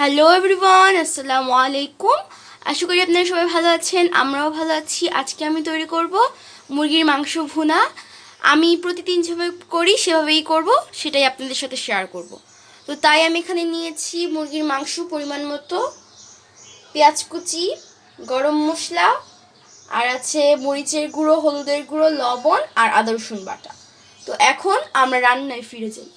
Hello everyone, আসসালামু আলাইকুম। আশা করি আপনারা সবাই ভালো আছেন, আমরাও ভালো আছি। আজকে আমি তৈরি করব মুরগির মাংস ভুনা। আমি প্রতিদিন যেভাবে করি সেভাবেই করব, সেটাই আপনাদের সাথে শেয়ার করব। তো তাই আমি এখানে নিয়েছি মুরগির মাংস পরিমাণ মতো, পেঁয়াজ কুচি, গরম মশলা, আর আছে মরিচের গুঁড়ো, হলুদের গুঁড়ো, লবণ আর আদা রসুন বাটা। তো এখন আমরা রান্নায় ফিরে যাই।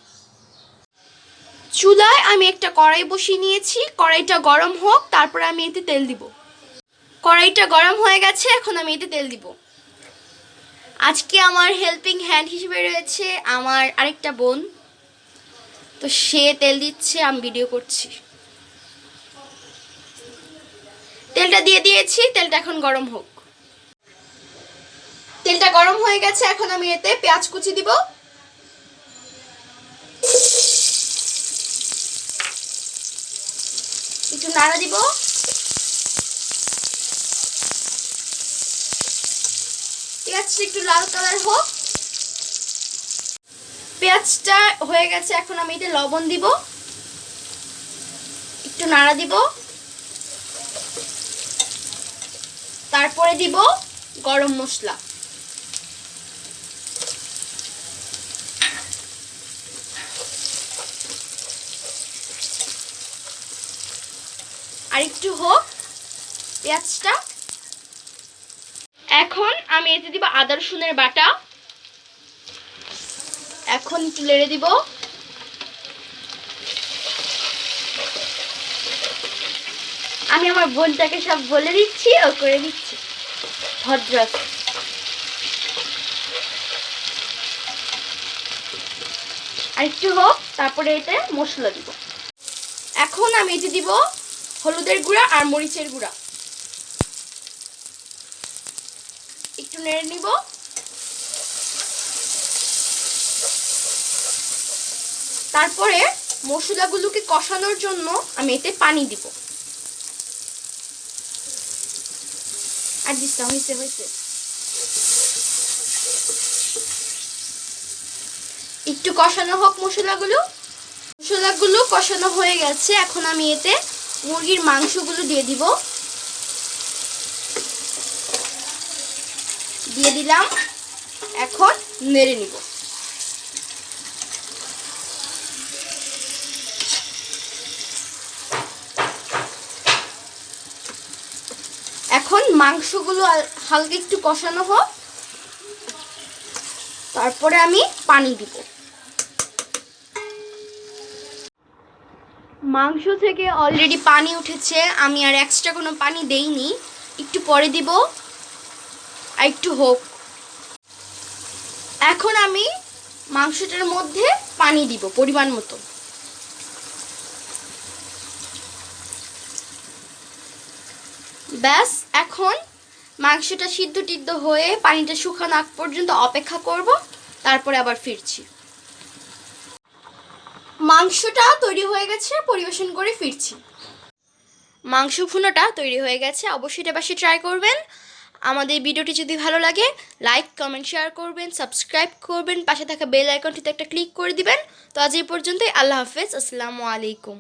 চুলায় আমি একটা কড়াই বসিয়ে নিয়েছি, কড়াইটা গরম হোক, তারপরে আমি এতে তেল দিব। কড়াইটা গরম হয়ে গেছে, এখন আমি এতে তেল দিব। আজকে আমার হেল্পিং হ্যান্ড হিসেবে রয়েছে আমার আরেকটা বোন, তো সে তেল দিচ্ছে, আমি ভিডিও করছি। তেলটা দিয়ে দিয়েছি, তেলটা এখন গরম হোক। তেলটা গরম হয়ে গেছে, এখন আমি এতে পেঁয়াজ কুচি দিব। একটু নাড়া দিব। পেঁয়াজটা একটু লাল কালার হোক। পেঁয়াজটা হয়ে গেছে, এখন আমি এতে লবণ দিব, একটু নাড়া দিব, তারপরে দিব গরম মশলা। আর একটু হোক পেঁয়াজটা। এখন আমি এতে দিব আদা রসুনের বাটা। এখন একটু নেড়ে দিব। আমি আমার বোনটাকে সব বলে দিচ্ছি, ও করে দিচ্ছি, ভদ্র আছে। আর একটু হোক, তারপরে এতে মশলা দিব। এখন আমি এতে দিব হলুদের গুঁড়া আর মরিচের গুঁড়া। একটু নেড়ে নিব। তারপরে মশলাগুলোকে কষানোর জন্য আমি এতে পানি দিব। আর দিচ্ছি, হয়েছে হয়েছে। একটু কষানো হোক মশলাগুলো। মশলাগুলো কষানো হয়ে গেছে, এখন আমি এতে মুরগির মাংসগুলো দিয়ে দিব। দিয়ে দিলাম, এখন নেড়ে নিব। এখন মাংসগুলো হালকা একটু কষানো হোক, তারপরে আমি পানি দিব। মাংস থেকে অলরেডি পানি উঠেছে, আমি আর এক্সট্রা কোনো পানি দেইনি, একটু পরে দিব। আর একটু হোক। এখন আমি মাংসটার মধ্যে পানি দিব পরিমাণ মতো। ব্যাস, এখন মাংসটা সিদ্ধ টিদ্ধ হয়ে পানিটা শুকানো আগ পর্যন্ত অপেক্ষা করব, তারপরে আবার ফিরছি। মাংসটা তৈরি হয়ে গেছে, পরিবেশন করে ফিরছি। মাংস ভুনাটা তৈরি হয়ে গেছে, অবশ্যই এটা বাসায় ট্রাই করবেন। আমাদের ভিডিওটি যদি ভালো লাগে লাইক কমেন্ট শেয়ার করবেন, সাবস্ক্রাইব করবেন, পাশে থাকা বেল আইকনটিতে একটা ক্লিক করে দিবেন। তো আজ এই পর্যন্তই, আল্লাহ হাফেজ, আসসালামু আলাইকুম।